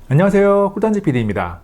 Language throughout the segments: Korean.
안녕하세요, 꿀단지 PD입니다.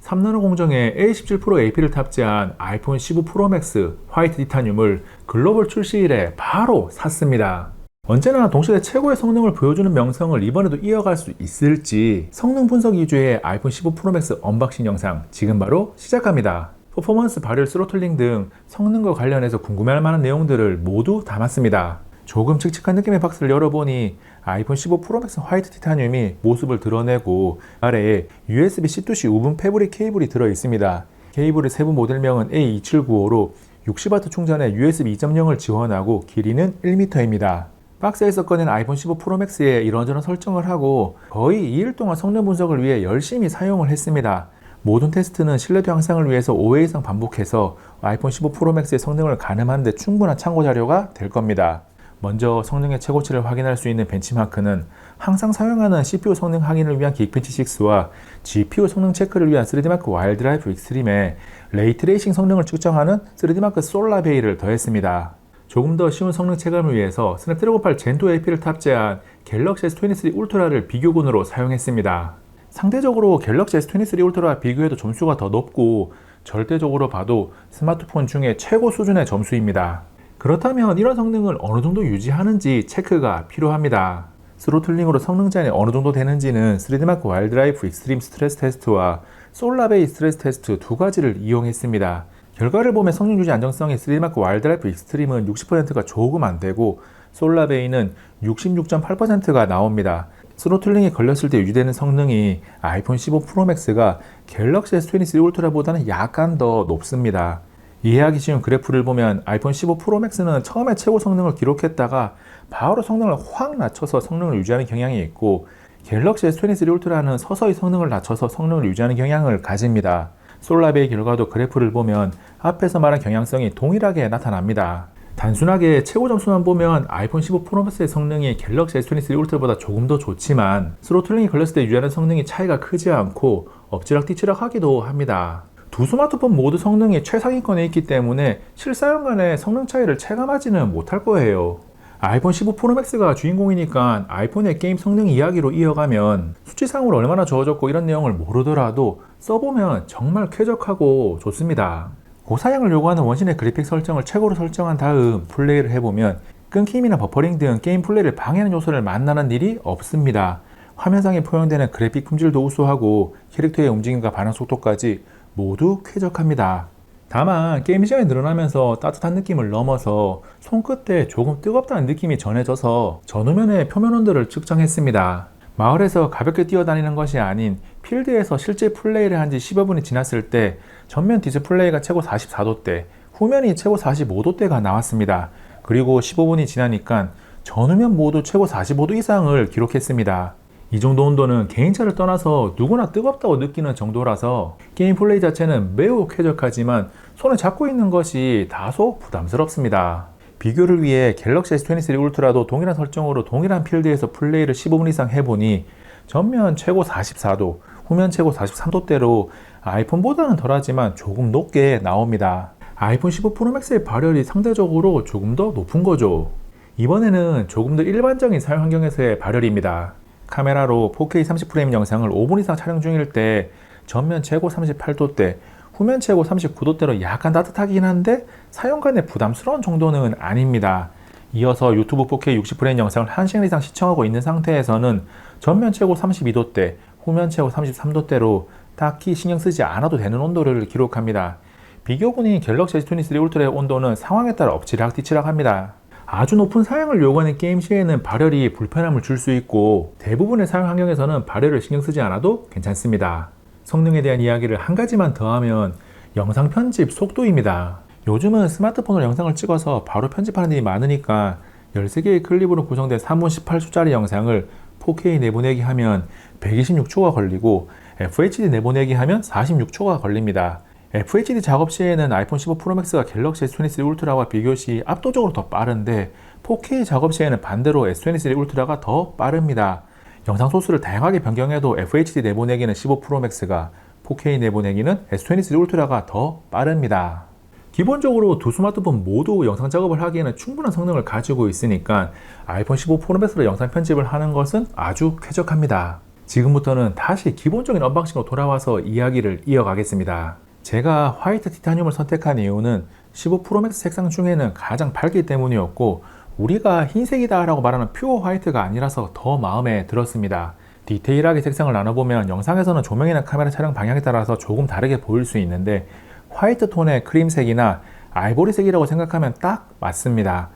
3나노 공정에 A17 프로 AP를 탑재한 아이폰 15 프로 맥스 화이트 티타늄을 글로벌 출시 이래 바로 샀습니다. 언제나 동시대 최고의 성능을 보여주는 명성을 이번에도 이어갈 수 있을지 성능 분석 위주의 아이폰 15 프로 맥스 언박싱 영상 지금 바로 시작합니다. 퍼포먼스 발열 스로틀링 등 성능과 관련해서 궁금해할 만한 내용들을 모두 담았습니다. 조금 칙칙한 느낌의 박스를 열어보니 아이폰 15 프로 맥스 화이트 티타늄이 모습을 드러내고 아래에 USB C2C 우분 패브릭 케이블이 들어 있습니다. 케이블의 세부 모델명은 A2795로 60W 충전에 USB 2.0을 지원하고 길이는 1m입니다. 박스에서 꺼낸 아이폰 15 프로 맥스에 이런저런 설정을 하고 거의 2일 동안 성능 분석을 위해 열심히 사용을 했습니다. 모든 테스트는 신뢰도 향상을 위해서 5회 이상 반복해서 아이폰 15 프로 맥스의 성능을 가늠하는 데 충분한 참고 자료가 될 겁니다. 먼저 성능의 최고치를 확인할 수 있는 벤치마크는 항상 사용하는 CPU 성능 확인을 위한 긱벤치 6와 GPU 성능 체크를 위한 3D마크 와일드라이프 익스트림에 레이트레이싱 성능을 측정하는 3D마크 솔라베이를 더했습니다. 조금 더 쉬운 성능 체감을 위해서 스냅드래곤 8 젠2 AP를 탑재한 갤럭시 S23 울트라를 비교군으로 사용했습니다. 상대적으로 갤럭시 S23 울트라와 비교해도 점수가 더 높고 절대적으로 봐도 스마트폰 중에 최고 수준의 점수입니다. 그렇다면 이런 성능을 어느 정도 유지하는지 체크가 필요합니다. 스로틀링으로 성능 제한이 어느 정도 되는지는 3D마크 와일드라이프 익스트림 스트레스 테스트와 솔라베이 스트레스 테스트 두 가지를 이용했습니다. 결과를 보면 성능 유지 안정성이 3D마크 와일드라이프 익스트림은 60%가 조금 안 되고 솔라베이는 66.8%가 나옵니다. 스로틀링에 걸렸을 때 유지되는 성능이 아이폰 15 프로 맥스가 갤럭시 S23 울트라보다는 약간 더 높습니다. 이해하기 쉬운 그래프를 보면 아이폰 15 프로 맥스는 처음에 최고 성능을 기록했다가 바로 성능을 확 낮춰서 성능을 유지하는 경향이 있고 갤럭시 S23 울트라는 서서히 성능을 낮춰서 성능을 유지하는 경향을 가집니다. 솔라베이 결과도 그래프를 보면 앞에서 말한 경향성이 동일하게 나타납니다. 단순하게 최고 점수만 보면 아이폰 15 프로 맥스의 성능이 갤럭시 S23 울트라보다 조금 더 좋지만 스로틀링이 걸렸을 때 유지하는 성능이 차이가 크지 않고 엎치락뒤치락 하기도 합니다. 두 스마트폰 모두 성능이 최상위권에 있기 때문에 실사용 간의 성능 차이를 체감하지는 못할 거예요. 아이폰 15 프로 맥스가 주인공이니까 아이폰의 게임 성능 이야기로 이어가면 수치상으로 얼마나 좋아졌고 이런 내용을 모르더라도 써보면 정말 쾌적하고 좋습니다. 고사양을 요구하는 원신의 그래픽 설정을 최고로 설정한 다음 플레이를 해보면 끊김이나 버퍼링 등 게임 플레이를 방해하는 요소를 만나는 일이 없습니다. 화면상에 포용되는 그래픽 품질도 우수하고 캐릭터의 움직임과 반응 속도까지 모두 쾌적합니다. 다만 게임 시간이 늘어나면서 따뜻한 느낌을 넘어서 손끝에 조금 뜨겁다는 느낌이 전해져서 전후면의 표면 온도를 측정했습니다. 마을에서 가볍게 뛰어다니는 것이 아닌 필드에서 실제 플레이를 한 지 10여 분이 지났을 때 전면 디스플레이가 최고 44도대, 후면이 최고 45도대가 나왔습니다. 그리고 15분이 지나니까 전후면 모두 최고 45도 이상을 기록했습니다. 이 정도 온도는 개인차를 떠나서 누구나 뜨겁다고 느끼는 정도라서 게임 플레이 자체는 매우 쾌적하지만 손에 잡고 있는 것이 다소 부담스럽습니다. 비교를 위해 갤럭시 S23 울트라도 동일한 설정으로 동일한 필드에서 플레이를 15분 이상 해보니 전면 최고 44도, 후면 최고 43도대로 아이폰보다는 덜하지만 조금 높게 나옵니다. 아이폰 15 프로 맥스의 발열이 상대적으로 조금 더 높은 거죠. 이번에는 조금 더 일반적인 사용 환경에서의 발열입니다. 카메라로 4K 30프레임 영상을 5분 이상 촬영 중일 때 전면 최고 38도대, 후면 최고 39도대로 약간 따뜻하긴 한데 사용감에 부담스러운 정도는 아닙니다. 이어서 유튜브 4K 60프레임 영상을 1시간 이상 시청하고 있는 상태에서는 전면 최고 32도대, 후면 최고 33도대로 딱히 신경 쓰지 않아도 되는 온도를 기록합니다. 비교군인 갤럭시 S23 울트라의 온도는 상황에 따라 엎치락뒤치락 합니다. 아주 높은 사양을 요구하는 게임 시에는 발열이 불편함을 줄 수 있고 대부분의 사용 환경에서는 발열을 신경 쓰지 않아도 괜찮습니다. 성능에 대한 이야기를 한 가지만 더 하면 영상 편집 속도입니다. 요즘은 스마트폰으로 영상을 찍어서 바로 편집하는 일이 많으니까 13개의 클립으로 구성된 3분 18초짜리 영상을 4K 내보내기 하면 126초가 걸리고 FHD 내보내기 하면 46초가 걸립니다. FHD 작업 시에는 아이폰 15 프로 맥스가 갤럭시 S23 울트라와 비교 시 압도적으로 더 빠른데 4K 작업 시에는 반대로 S23 울트라가 더 빠릅니다. 영상 소스를 다양하게 변경해도 FHD 내보내기는 15 프로 맥스가, 4K 내보내기는 S23 울트라가 더 빠릅니다. 기본적으로 두 스마트폰 모두 영상 작업을 하기에는 충분한 성능을 가지고 있으니까 아이폰 15 프로 맥스로 영상 편집을 하는 것은 아주 쾌적합니다. 지금부터는 다시 기본적인 언박싱으로 돌아와서 이야기를 이어가겠습니다. 제가 화이트 티타늄을 선택한 이유는 15 프로맥스 색상 중에는 가장 밝기 때문이었고, 우리가 흰색이다 라고 말하는 퓨어 화이트가 아니라서 더 마음에 들었습니다. 디테일하게 색상을 나눠보면 영상에서는 조명이나 카메라 촬영 방향에 따라서 조금 다르게 보일 수 있는데, 화이트 톤의 크림색이나 아이보리색이라고 생각하면 딱 맞습니다.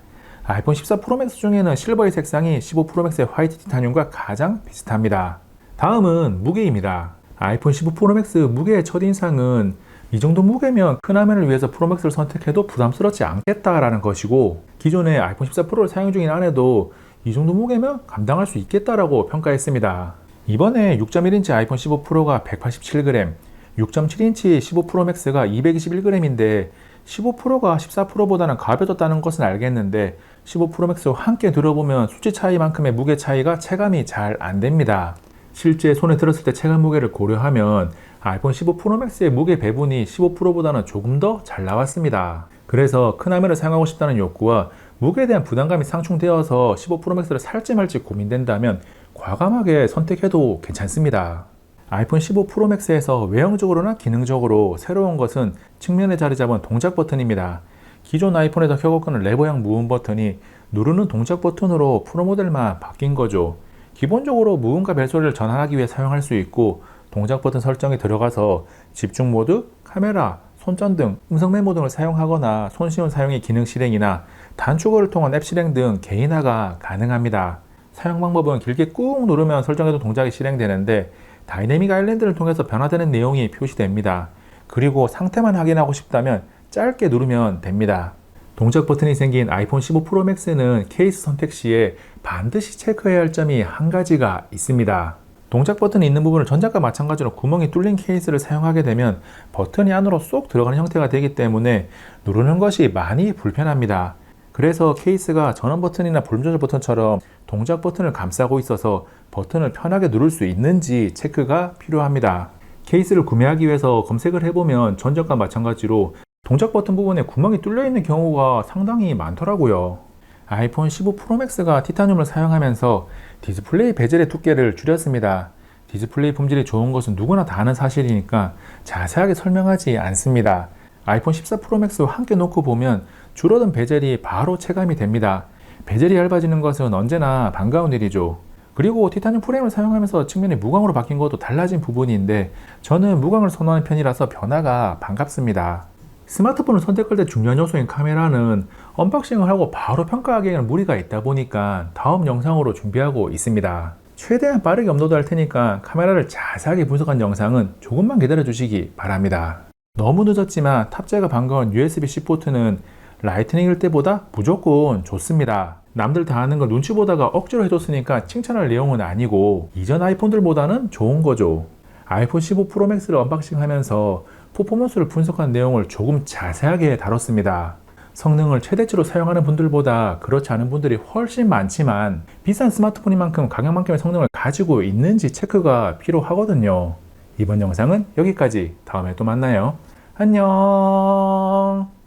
아이폰 14 프로맥스 중에는 실버의 색상이 15 프로맥스의 화이트 티타늄과 가장 비슷합니다. 다음은 무게입니다. 아이폰 15 프로맥스 무게의 첫인상은 이 정도 무게면 큰 화면을 위해서 프로맥스를 선택해도 부담스럽지 않겠다라는 것이고, 기존의 아이폰 14 프로를 사용 중인 아내도 이 정도 무게면 감당할 수 있겠다라고 평가했습니다. 이번에 6.1인치 아이폰 15 프로가 187g, 6.7인치 15 프로맥스가 221g인데 15 프로가 14 프로보다는 가벼졌다는 것은 알겠는데 15 프로맥스와 함께 들어보면 수치 차이만큼의 무게 차이가 체감이 잘 안 됩니다. 실제 손에 들었을 때 체감 무게를 고려하면 아이폰 15 프로맥스의 무게 배분이 15 프로보다는 조금 더 잘 나왔습니다. 그래서 큰 화면을 사용하고 싶다는 욕구와 무게에 대한 부담감이 상충되어서 15 프로맥스를 살지 말지 고민된다면 과감하게 선택해도 괜찮습니다. 아이폰 15 프로맥스에서 외형적으로나 기능적으로 새로운 것은 측면에 자리 잡은 동작 버튼입니다. 기존 아이폰에서 켜고 레버형 무음 버튼이 누르는 동작 버튼으로 프로 모델만 바뀐 거죠. 기본적으로 무음과 벨소리를 전환하기 위해 사용할 수 있고, 동작 버튼 설정에 들어가서 집중 모드, 카메라, 손전 등 음성 메모 등을 사용하거나 손쉬운 사용의 기능 실행이나 단축어를 통한 앱 실행 등 개인화가 가능합니다. 사용 방법은 길게 꾹 누르면 설정해둔 동작이 실행되는데 다이내믹 아일랜드를 통해서 변화되는 내용이 표시됩니다. 그리고 상태만 확인하고 싶다면 짧게 누르면 됩니다. 동작 버튼이 생긴 아이폰 15 프로 맥스는 케이스 선택 시에 반드시 체크해야 할 점이 한 가지가 있습니다. 동작 버튼이 있는 부분을 전작과 마찬가지로 구멍이 뚫린 케이스를 사용하게 되면 버튼이 안으로 쏙 들어가는 형태가 되기 때문에 누르는 것이 많이 불편합니다. 그래서 케이스가 전원 버튼이나 볼륨 조절 버튼처럼 동작 버튼을 감싸고 있어서 버튼을 편하게 누를 수 있는지 체크가 필요합니다. 케이스를 구매하기 위해서 검색을 해보면 전작과 마찬가지로 동작 버튼 부분에 구멍이 뚫려 있는 경우가 상당히 많더라고요. 아이폰 15 프로맥스가 티타늄을 사용하면서 디스플레이 베젤의 두께를 줄였습니다. 디스플레이 품질이 좋은 것은 누구나 다 아는 사실이니까 자세하게 설명하지 않습니다. 아이폰 14 프로맥스와 함께 놓고 보면 줄어든 베젤이 바로 체감이 됩니다. 베젤이 얇아지는 것은 언제나 반가운 일이죠. 그리고 티타늄 프레임을 사용하면서 측면이 무광으로 바뀐 것도 달라진 부분인데 저는 무광을 선호하는 편이라서 변화가 반갑습니다. 스마트폰을 선택할 때 중요한 요소인 카메라는 언박싱을 하고 바로 평가하기에는 무리가 있다 보니까 다음 영상으로 준비하고 있습니다. 최대한 빠르게 업로드할 테니까 카메라를 자세하게 분석한 영상은 조금만 기다려 주시기 바랍니다. 너무 늦었지만 탑재가 반가운 USB-C 포트는 라이트닝일 때보다 무조건 좋습니다. 남들 다 하는 걸 눈치 보다가 억지로 해줬으니까 칭찬할 내용은 아니고 이전 아이폰들보다는 좋은 거죠. 아이폰 15 프로 맥스를 언박싱 하면서 퍼포먼스를 분석한 내용을 조금 자세하게 다뤘습니다. 성능을 최대치로 사용하는 분들보다 그렇지 않은 분들이 훨씬 많지만 비싼 스마트폰인 만큼 가격만큼의 성능을 가지고 있는지 체크가 필요하거든요. 이번 영상은 여기까지. 다음에 또 만나요. 안녕.